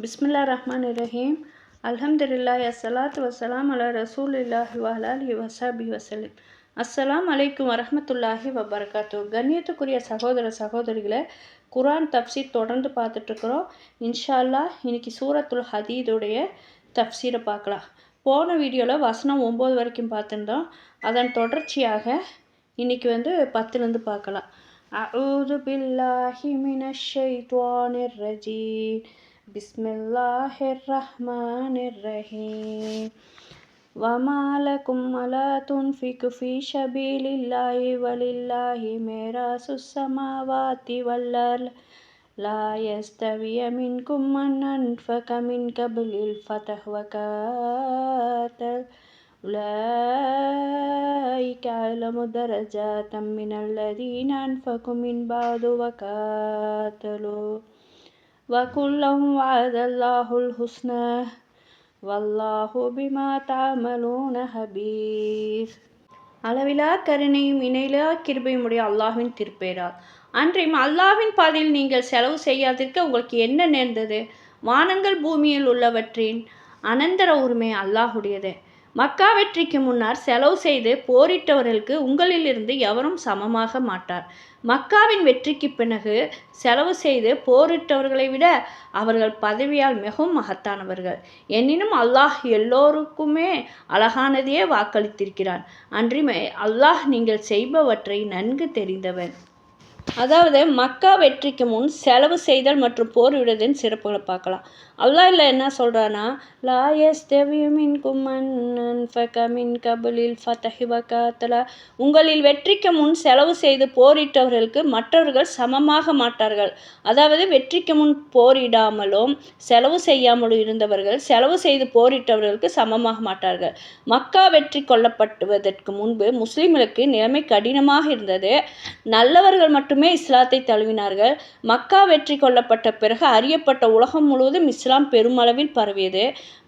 பிஸ்மில்லாஹிர்ரஹ்மானிர்ரஹீம். அல்ஹம்துலில்லாஹி அஸ்ஸலாத்து வஸ்ஸலாம் அலா ரசூலில்லாஹி வ அலா ஆலிஹி வஸஹ்பிஹி வஸல்லம். அஸ்ஸலாமு அலைக்கும் வரஹ்மத்துல்லாஹி வபரகாத்துஹு. கண்ணியத்துக்குரிய சகோதர சகோதரிகளை, குர்ஆன் தஃப்சீர் தொடர்ந்து பார்த்துட்ருக்குறோம். இன்ஷா அல்லாஹ் இன்னைக்கு சூரத்துல் ஹதீதுடைய தஃப்சீரை பார்க்கலாம். போன வீடியோவில் வசனம் 9 வரைக்கும் பார்த்துருந்தோம். அதன் தொடர்ச்சியாக இன்னைக்கு 10லேருந்து பார்க்கலாம். அஊது பில்லாஹி மினஷ் ஷைத்வானிர் ரஜீம். பிஸ்மில்லாஹிர் ரஹ்மானிர் ரஹீம். வமா லகும் அலா துன்ஃபிகு ஃபீ ஸபீலில்லாஹி வலில்லாஹி மீராசுஸ் ஸமாவாதி வல் அர்ள். லா யஸ்தவிய மின்கும் மன் அன்ஃபக மின் கப்லில் ஃபத்ஹ் வ காத்தல். உலைக அஅலமு தரஜாத்தம் மினல்லதீன அன்ஃபகு மின் பஅது வ காத்தலு. வகுல்லம் வஅதல்லாஹுல் ஹுஸ்னா வல்லாஹு பிமா தஅமலூன ஹபீர். அளவிலா கருணையும் இணையிலா கிருபையும் உடைய அல்லாஹ்வின் திருப்பெயரால். அன்றையும் அல்லாஹ்வின் பாதையில் நீங்கள் செலவு செய்யாதிருக்க உங்களுக்கு என்ன நேர்ந்தது? வானங்கள் பூமியில் உள்ளவற்றின் அனந்தர உரிமை அல்லாஹுடையது. மக்கா வெற்றிக்கு முன்னர் செலவு செய்து போரிட்டவர்களுக்கு உங்களிலிருந்து எவரும் சமமாக மாட்டார். மக்காவின் வெற்றிக்கு பிறகு செலவு செய்து போரிட்டவர்களை விட அவர்கள் பதவியால் மிகவும் மகத்தானவர்கள். எனினும் அல்லாஹ் எல்லோருக்குமே அழகானதையே வாக்களித்திருக்கிறான். அன்றியுமே அல்லாஹ் நீங்கள் செய்பவற்றை நன்கு தெரிந்தவன். அதாவது மக்கா வெற்றிக்கு முன் செலவு செய்தல் மற்றும் போரிடுவதன் சிறப்புகளை பார்க்கலாம். அல்லாஹ் இல்லை என்ன சொல்கிறான்னா, லா யஸ்தவி மின்கும் மன் அன்ஃபக மின் கப்லில் ஃபத்ஹ் வ காத்தல. உங்களில் வெற்றிக்கு முன் செலவு செய்து போரிட்டவர்களுக்கு மற்றவர்கள் சமமாக மாட்டார்கள். அதாவது வெற்றிக்கு முன் போரிடாமலும் செலவு செய்யாமலும் இருந்தவர்கள் செலவு செய்து போரிட்டவர்களுக்கு சமமாக மாட்டார்கள். மக்கா வெற்றி கொள்ளப்படுவதற்கு முன்பு முஸ்லிம்களுக்கு நிலைமை கடினமாக இருந்தது. நல்லவர்கள் மட்டுமே இஸ்லாத்தை தழுவினார்கள். மக்கா வெற்றி கொள்ளப்பட்ட பிறகு அறியப்பட்ட உலகம் முழுவதும் இஸ்லாம் பெருமளவில் பரவியது.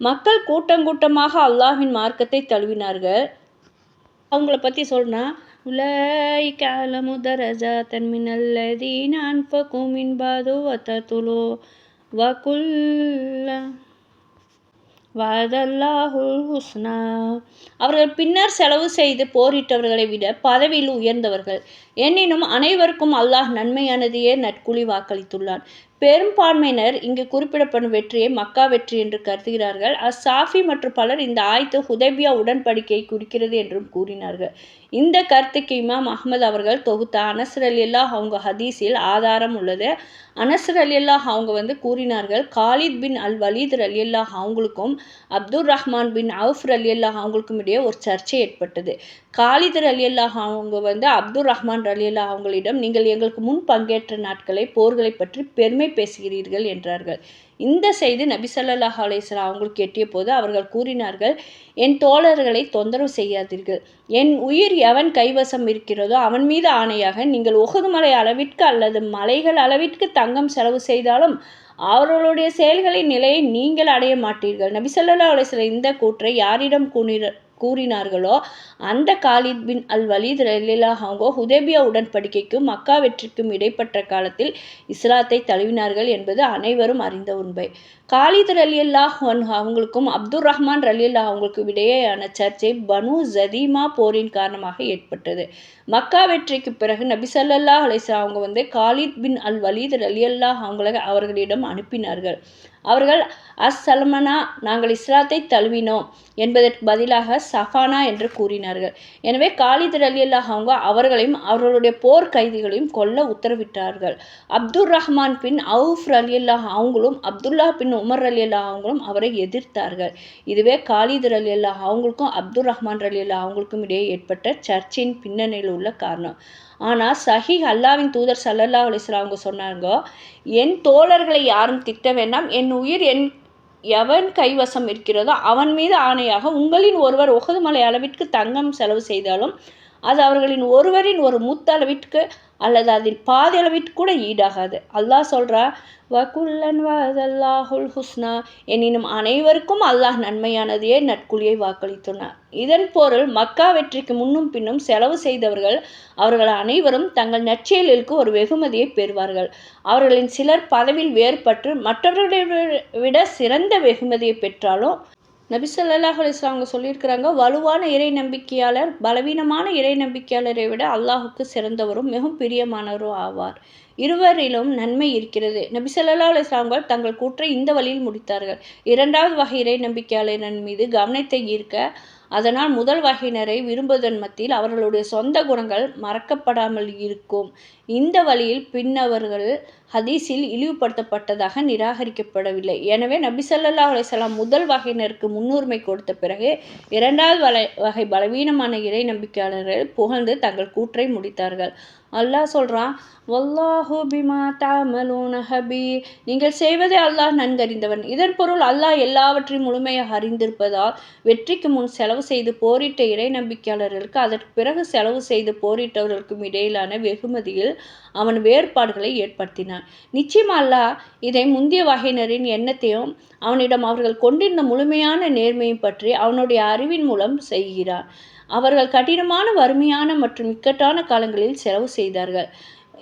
மக்கள் கூட்டமாக அல்லாஹ்வின் மார்க்கத்தை தழுவினார்கள். அவங்கள பற்றி சொன்னா, உலைக அஅலமு தரஜாத்தன் மினல்லதீன அன்ஃபகு மின் பஅது வ காத்தலு. வகுல்லம் வஅதல்லாஹுல் ஹுஸ்னா. அவர்கள் பின்னர் செலவு செய்து போரிட்டவர்களை விட பதவியில் உயர்ந்தவர்கள். எனினும் அனைவருக்கும் அல்லாஹ் நன்மையானதையே நற்கூலி வாக்களித்துள்ளான். பெரும்பான்மையினர் இங்கு குறிப்பிடப்படும் வெற்றியை மக்கா வெற்றி என்று கருதுகிறார்கள். அஸ்ஸாஃபி மற்றும் பலர் இந்த ஆயத்து ஹுதைபியா உடன்படிக்கையை குறிக்கிறது என்றும் கூறினார்கள். இந்த கருத்துக்கு இமாம் அஹ்மது அவர்கள் தொகுத்த அனஸ் ரலியல்லாஹு அவங்க ஹதீஸில் ஆதாரம் உள்ளது. அனஸ் ரலியல்லாஹு அவங்க கூறினார்கள், காலித் பின் அல் வலீத் ரலியல்லாஹு அவங்களுக்கும் அப்துர் ரஹ்மான் பின் அவுஃப் ரலியல்லாஹு அவங்களுக்கும் இடையே ஒரு சர்ச்சை ஏற்பட்டது. காலித் ரலியல்லாஹு அவங்க அப்துர் ரஹ்மான் ரலியல்லாஹு அவங்களிடம், நீங்கள் எங்களுக்கு முன் பங்கேற்ற நாட்களை போர்களை பற்றி பெருமை பேசுகிறீர்கள் என்றார்கள். இந்த செய்தி நபி ஸல்லல்லாஹு அலைஹி வஸல்லம் அவங்களுக்கு எட்டிய போது அவர்கள் கூறினார்கள், என் தோழர்களை தொந்தரவு செய்யாதீர்கள். என் உயிர் எவன் கைவசம் இருக்கிறதோ அவன் மீது ஆணையாக நீங்கள் உஹது மலை அளவிற்கு அல்லது மலைகள் அளவிற்கு தங்கம் செலவு செய்தாலும் அவர்களுடைய செயல்களின் நிலையை நீங்கள் அடைய மாட்டீர்கள். நபி ஸல்லல்லாஹு அலைஹி வஸல்லம் இந்த கூற்றை யாரிடம் கூறினார்களோ அந்த காலித் பின் அல் வலீத் ரலியல்லாஹு அவங்க ஹுதைபியா உடன்படிக்கைக்கும் மக்கா வெற்றிக்கும் இடைப்பட்ட காலத்தில் இஸ்லாத்தை தழுவினார்கள் என்பது அனைவரும் அறிந்த உண்மை. காலித் ரலியல்லாஹு அன்ஹு அவங்களுக்கும் அப்துர் ரஹ்மான் ரலியல்லாஹு அவங்களுக்கும் இடையேயான சர்ச்சை பனு ஜதீமா போரின் காரணமாக ஏற்பட்டது. மக்கா வெற்றிக்கு பிறகு நபி ஸல்லல்லாஹு அலைஹி வஸல்லம் அவங்க காலித் பின் அல் வலீத் ரலியல்லாஹு அவர்களிடம் அனுப்பினார்கள். அவர்கள் அஸ்ஸலமனா, நாங்கள் இஸ்லாத்தை தழுவினோம் என்பதற்கு பதிலாக சஃபானா என்று கூறினார்கள். எனவே காலித் ரலியல்லாஹு அவங்க அவர்களையும் அவர்களுடைய போர் கைதிகளையும் கொல்ல உத்தரவிட்டார்கள். அப்துர் ரஹ்மான் பின் அவுஃப் ரலியல்லாஹு அவங்களும் அப்துல்லா பின் உமர் ரலியல்லாஹு அவங்களும் அவரை எதிர்த்தார்கள். இதுவே காலித் ரலியல்லாஹு அவங்களுக்கும் அப்துர் ரஹ்மான் ரலியல்லாஹு அவங்களுக்கும் இடையே ஏற்பட்ட சர்ச்சையின் பின்னணியில் உள்ள காரணம். ஆனால் சஹீஹ் அல்லாஹ்வின் தூதர் ஸல்லல்லாஹு அலைஹி வஸல்லம் அவங்க சொன்னாங்க, என் தோழர்களை யாரும் திட்ட வேண்டாம். என் உயிர் எவன் கைவசம் இருக்கிறதோ அவன் மீது ஆணையாக உங்களின் ஒருவர் உஹது மலை அளவிற்கு தங்கம் செலவு செய்தாலும் அது அவர்களின் ஒருவரின் ஒரு முத்தளவிற்கு அல்லது அதில் பாதி அளவிற்கு கூட ஈடாகாது. அல்லாஹ் சொல்றா, வகுல்லன் வஅதல்லாஹுல் ஹுஸ்னா, எனினும் அனைவருக்கும் அல்லாஹ் நன்மையானதையே நற்குலியை வாக்களித்துள்ளார். இதன் பொருள் மக்கா வெற்றிக்கு முன்னும் பின்னும் செலவு செய்தவர்கள் அவர்கள் அனைவரும் தங்கள் நற்செயலுக்கு ஒரு வெகுமதியை பெறுவார்கள். அவர்களின் சிலர் பதவியில் வேறுபட்டு மற்றவர்களை விட சிறந்த வெகுமதியை பெற்றாலும் நபி ஸல்லல்லாஹு அலைஹி வஸல்லம் அவங்க சொல்லியிருக்கிறாங்க, வலுவான இறை நம்பிக்கையாளர் பலவீனமான இறை நம்பிக்கையாளரை விட அல்லாஹுக்கு சிறந்தவரும் மிகவும் பிரியமானவரும் ஆவார். இருவரிலும் நன்மை இருக்கிறது. நபி ஸல்லல்லாஹு அலைஹி வஸல்லம் அவர்கள் தங்கள் கூற்றை இந்த வழியில் முடித்தார்கள். இரண்டாவது வகை இறை நம்பிக்கையாளரின் மீது கவனத்தை ஈர்க்க, அதனால் முதல் வகையினரை விரும்புவதன் மத்தியில் அவர்களுடைய சொந்த குணங்கள் மறக்கப்படாமல் இருக்கும். இந்த வழியில் பின்னவர்கள் ஹதீஸில் இழிவுபடுத்தப்பட்டதாக நிராகரிக்கப்படவில்லை. எனவே நபி ஸல்லல்லாஹு அலைஹி வஸல்லம் முதல் வகையினருக்கு முன்னுரிமை கொடுத்த பிறகு இரண்டாவது வகை பலவீனமான இறை நம்பிக்கையாளர்கள் புகழ்ந்து தங்கள் கூற்றை முடித்தார்கள். அல்லாஹ் சொல்றான், வல்லாஹு பிமா தஅமலூன ஹபீர், நீங்கள் செய்வதை அல்லாஹ் நன்கறிந்தவன். இதன் பொருள் அல்லாஹ் எல்லாவற்றையும் முழுமையாக அறிந்திருப்பதால் வெற்றிக்கு முன் செலவு செய்து போரிட்ட இறை நம்பிக்கையாளர்களுக்கு அதற்கு பிறகு செலவு செய்து போரிட்டவர்களுக்கும் இடையிலான வெகுமதியில் அவன் வேறுபாடுகளை ஏற்படுத்தினான். நிச்சயம் அல்லாஹ் இதை முந்திய வகையினரின் எண்ணத்தையும் அவனிடம் அவர்கள் கொண்டிருந்த முழுமையான நேர்மையும் பற்றி அவனுடைய அறிவின் மூலம் செய்கிறான். அவர்கள் கடினமான வறுமையான மற்றும் இக்கட்டான காலங்களில் செலவு செய்தார்கள்.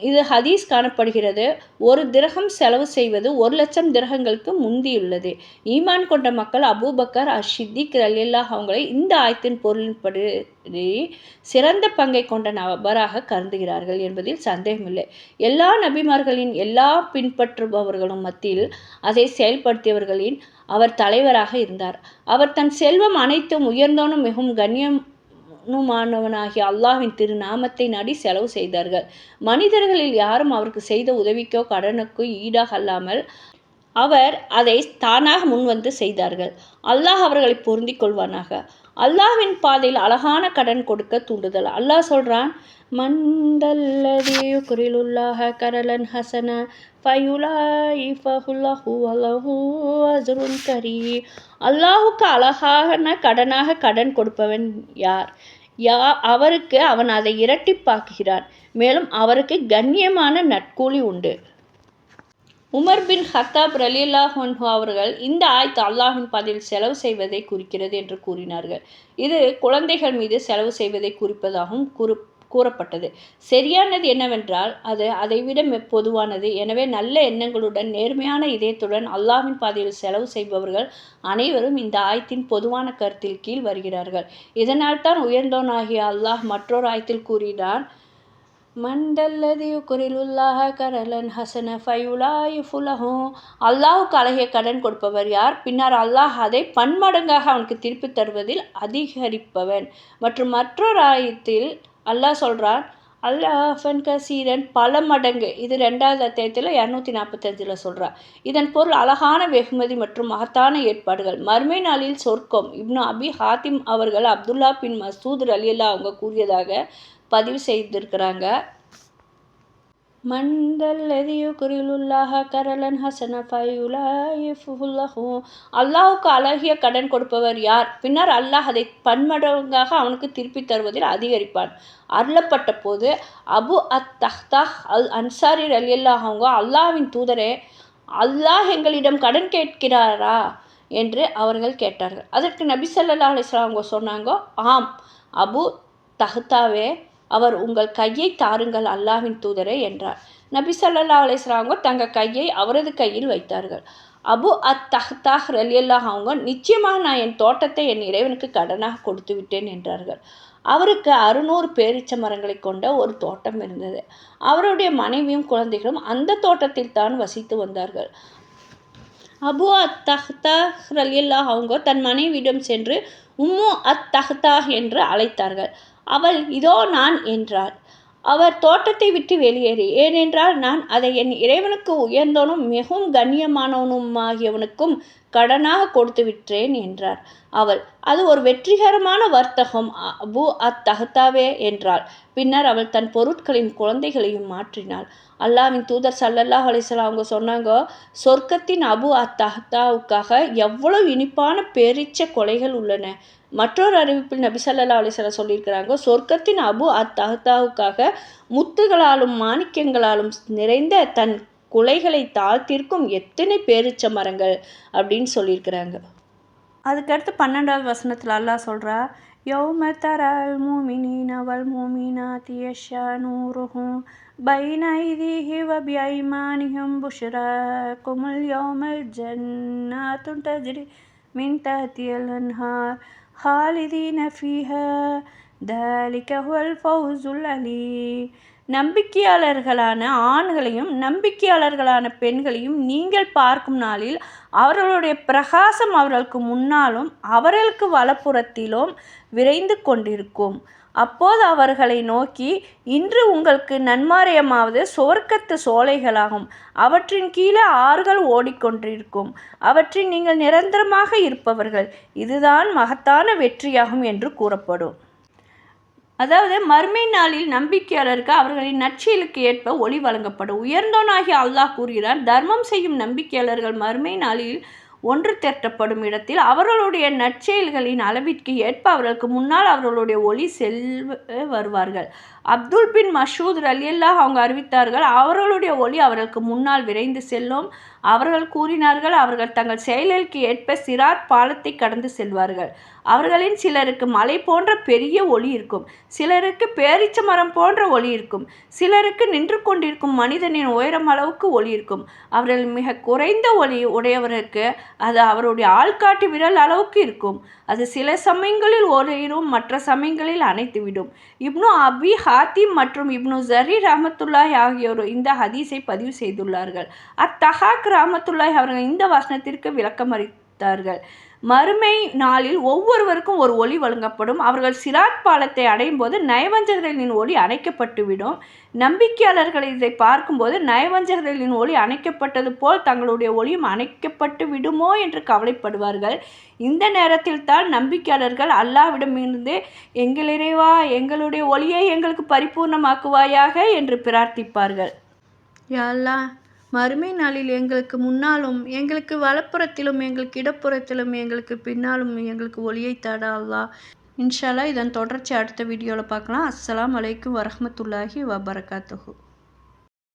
இது ஹதீஸ் காணப்படுகிறது. ஒரு திரகம் செலவு செய்வது 1,00,000 திரகங்களுக்கு முந்தியுள்ளது. ஈமான் கொண்ட மக்கள் அபூபக்கர் அஷித்திக் ரலியல்லாஹு அவங்களை இந்த ஆயத்தின் பொருளின்படி சிறந்த பங்கை கொண்ட நபராக கருதுகிறார்கள் என்பதில் சந்தேகமில்லை. எல்லா நபிமார்களின் எல்லா பின்பற்றுபவர்களும் மத்தியில் அதை செயல்படுத்தியவர்களின் அவர் தலைவராக இருந்தார். அவர் தன் செல்வம் அனைத்தும் உயர்ந்தோனும் மிகவும் கண்ணியமானவனாகிய அல்லாஹ்வின் திருநாமத்தை நாடி செலவு செய்தார்கள். மனிதர்களில் யாரும் அவருக்கு செய்த உதவிக்கோ கடனுக்கோ ஈடாக அல்லாமல் அவர் அதை தானாக முன்வந்து செய்தார்கள். அல்லாஹ் அவர்களை பொருந்தி கொள்வானாக. அல்லாஹ்வின் பாதையில் அழகான கடன் கொடுக்க தூண்டுதல். அல்லாஹ் சொல்றான், மந்தல்லதி யுக்ரிலுல்லாஹ கரலன் ஹசன ஃபயுலாயிஃபஹுல்லஹு வலஹு அஜ்ருன் கரீம். அல்லாஹுக்கு அழகான கடனாக கடன் கொடுப்பவன் யார்? அவருக்கு அவன் அதை இரட்டிப்பாக்குகிறான். மேலும் அவருக்கு கண்ணியமான நற்கூலி உண்டு. உமர் பின் ஹத்தாப் ரலியல்லாஹு அன்ஹு அவர்கள் இந்த ஆயத்து அல்லாஹ்வின் பாதையில் செலவு செய்வதை குறிக்கிறது என்று கூறினார்கள். இது குழந்தைகள் மீது செலவு செய்வதை குறிப்பதாகவும் கூறப்பட்டது. சரியானது என்னவென்றால் அது அதைவிட பொதுவானது. எனவே நல்ல எண்ணங்களுடன் நேர்மையான இதயத்துடன் அல்லாஹ்வின் பாதையில் செலவு செய்பவர்கள் அனைவரும் இந்த ஆயத்தின் பொதுவான கருத்தில் கீழ் வருகிறார்கள். இதனால் தான் உயர்ந்தோனாகிய அல்லாஹ் மற்றொரு ஆயத்தில் கூறினார், மண்டல்லதி யுக்ரிலுல்லாஹ கரலன் ஹசன ஃபயுலாயிஃபுலஹு. அல்லாஹுக்கு அழகிய கடன் கொடுப்பவர் யார்? பின்னர் அல்லாஹ் அதை பன்மடங்காக அவனுக்கு திருப்பி தருவதில் அதிகரிப்பவன். மற்றும் மற்றொரு ஆயத்தில் அல்லாஹ் சொல்றான், அல்லாஹன் கசீரன், பல மடங்கு. இது 2வது அத்தியாயத்தில் 245 சொல்றார். இதன் பொருள் அழகான வெகுமதி மற்றும் மகத்தான ஏற்பாடுகள். மறுமை நாளில் சொர்க்கம். இப்னு அபி ஹாத்திம் அவர்கள் அப்துல்லா பின் மசூத் ரலியல்லாஹு அவங்க கூறியதாக பதிவு செய்திருக்கிறாங்க. மந்தல்லதி யுக்ரிலுல்லாஹ கரலன் ஹசன ஃபயுலாயிஃபுல்லஹு. அல்லாஹுக்கு அழகிய கடன் கொடுப்பவர் யார்? பின்னர் அல்லாஹ் அதை பன்மடங்காக அவனுக்கு திருப்பி தருவதில் அதிகரிப்பான். அருளப்பட்ட போது அபு தஹ்தாஹ் அல் அன்சாரி ரலியல்லாஹு அவங்க, அல்லாஹ்வின் தூதரே, அல்லாஹ் எங்களிடம் கடன் கேட்கிறாரா என்று அவர்கள் கேட்டார்கள். அதற்கு நபி ஸல்லல்லாஹு அலைஹி வஸல்லம் அவங்க சொன்னாங்க, ஆம் அபு தஹ்தாவே, அவர் உங்கள் கையை தாருங்கள் அல்லாஹ்வின் தூதரே என்றார். நபி ஸல்லல்லாஹு அலைஹி வஸல்லம் அவங்க தங்கள் கையை அவரது கையில் வைத்தார்கள். அபு தஹ்தாஹ் ரலியல்லாஹு அவங்க, நிச்சயமாக நான் என் தோட்டத்தை என் இறைவனுக்கு கடனாக கொடுத்து விட்டேன் என்றார்கள். அவருக்கு 600 பேரீச்ச மரங்களை கொண்ட ஒரு தோட்டம் இருந்தது. அவருடைய மனைவியும் குழந்தைகளும் அந்த தோட்டத்தில் தான் வசித்து வந்தார்கள். அபு தஹ்தாஹ் ரலியல்லாஹு அவங்க தன் மனைவியிடம் சென்று உம்மு தஹ்தாஹ் என்று அழைத்தார்கள். அவள் இதோ நான் என்றார். அவர் தோட்டத்தை விட்டு வெளியேறி, ஏனென்றால் நான் அதை என் இறைவனுக்கு உயர்ந்தவனும் மிகவும் கண்ணியமானவனுமாகியவனுக்கும் கடனாக கொடுத்து விட்டேன் என்றார். அவள், அது ஒரு வெற்றிகரமான வர்த்தகம் அபு அத்தஹ்தாவே என்றாள். பின்னர் அவள் தன் பொருட்களின் குழந்தைகளையும் மாற்றினாள். அல்லாஹ்வின் தூதர் ஸல்லல்லாஹு அலைஹி வஸல்லம் அவங்க சொன்னாங்க, சொர்க்கத்தின் அபு அத்தஹ்தாவுக்காக எவ்வளவு இனிப்பான பேரீச்ச கொலைகள் உள்ளன. மற்றொரு அறிவிப்பில் நபி ஸல்லல்லாஹு அலைஹி வஸல்லம் சொல்லியிருக்கிறாங்க, சொர்க்கத்தின் அபு அத்தஹ்தாவுக்காக முத்துகளாலும் மாணிக்கங்களாலும் நிறைந்த தன் குலைகளை தாழ்த்திருக்கும் எத்தனை பேரிச்ச மரங்கள் அப்படின்னு சொல்லியிருக்கிறாங்க. அதுக்கடுத்து 12வது வசனத்தில் அல்லாஹ் சொல்கிறா, யௌம தரல் முஃமினீன வல் முஃமினாத்தி யஸ்ஸா நூருஹும் பைன ஐதீஹி வ பிஐமானிஹிம் புஷ்ராக்குமுல் யௌமல் ஜன்னாத்துன் தஜ்ரி மின் தஹ்திஹல் அன்ஹார் ஹாலிதீன ஃபீஹா ذلك هو الفوز العليم. நம்பிக்கையாளர்களான ஆண்களையும் நம்பிக்கையாளர்களான பெண்களையும் நீங்கள் பார்க்கும் நாளில் அவர்களுடைய பிரகாசம் அவர்களுக்கு முன்னாலும் அவர்களுக்கு வலப்புறத்திலும் விரைந்து கொண்டிருக்கும். அப்போது அவர்களை நோக்கி, இன்று உங்களுக்கு நன்மாராயமாவது சுவர்க்கத்து சோலைகளாகும், அவற்றின் கீழே ஆறுகள் ஓடிக்கொண்டிருக்கும், அவற்றில் நீங்கள் நிரந்தரமாக இருப்பவர்கள், இதுதான் மகத்தான வெற்றியாகும் என்று கூறப்படும். அதாவது மறுமை நாளில் நம்பிக்கையாளருக்கு அவர்களின் நற்செயலுக்கு ஏற்ப ஒளி வழங்கப்படும். உயர்ந்தோனாகிய அல்லாஹ் கூறுகிறார், தர்மம் செய்யும் நம்பிக்கையாளர்கள் மறுமை நாளில் ஒன்று திரட்டப்படும் இடத்தில் அவர்களுடைய நற்செயல்களின் அளவிற்கு ஏற்ப அவர்களுக்கு முன்னால் அவர்களுடைய ஒளி வருவார்கள். அப்துல் பின் மசூத் ரலியல்லாஹு அவங்க அறிவித்தார்கள், அவர்களுடைய ஒளி அவர்களுக்கு முன்னால் விரைந்து செல்லும். அவர்கள் கூறினார்கள், அவர்கள் தங்கள் செயலுக்கு ஏற்ப சிராத் பாலத்தை கடந்து செல்வார்கள். அவர்களின் சிலருக்கு மலை போன்ற பெரிய ஒளி இருக்கும், சிலருக்கு பேரீச்ச மரம் போன்ற ஒளி இருக்கும், சிலருக்கு நின்று கொண்டிருக்கும் மனிதனின் உயரம் அளவுக்கு ஒளி இருக்கும். அவர்கள் மிக குறைந்த ஒளி உடையவருக்கு அது அவருடைய ஆள்காட்டி விரல் அளவுக்கு இருக்கும். அது சில சமயங்களில் ஒளிரும், மற்ற சமயங்களில் அணைத்துவிடும். இப்னு அபி ஹாத்திம் மற்றும் இப்னு ஜரீர் ரஹ்மத்துல்லாஹி ஆகியோர் இந்த ஹதீஸை பதிவு செய்துள்ளார்கள். அத்தஹாக் ரஹ்மத்துல்லாஹி அவர்கள் இந்த வசனத்திற்கு விளக்கம் அளித்தார்கள். மறுமை நாளில் ஒவ்வொருவருக்கும் ஒரு ஒளி வழங்கப்படும். அவர்கள் சிராத் பாலத்தை அடையும் போது நயவஞ்சகர்களின் ஒளி அணைக்கப்பட்டுவிடும். நம்பிக்கையாளர்கள் இதை பார்க்கும்போது நயவஞ்சகர்களின் ஒளி அணைக்கப்பட்டது போல் தங்களுடைய ஒளியும் அணைக்கப்பட்டு விடுமோ என்று கவலைப்படுவார்கள். இந்த நேரத்தில் தான் நம்பிக்கையாளர்கள் அல்லாஹ்விடமிருந்து, எங்கள் இறைவா, எங்களுடைய ஒளியை எங்களுக்கு பரிபூர்ணமாக்குவாயாக என்று பிரார்த்திப்பார்கள். யா அல்லாஹ், மறுமை நாளில் எங்களுக்கு முன்னாலும் எங்களுக்கு வலப்புறத்திலும் எங்களுக்கு இடப்புறத்திலும் எங்களுக்கு பின்னாலும் எங்களுக்கு ஒளியை தாடா அல்லாஹ். இன்ஷா அல்லாஹ் இதன் தொடர்ச்சி அடுத்த வீடியோவில் பார்க்கலாம். அஸ்ஸலாமு அலைக்கும் வரஹ்மத்துல்லாஹி வபரகாத்துஹு.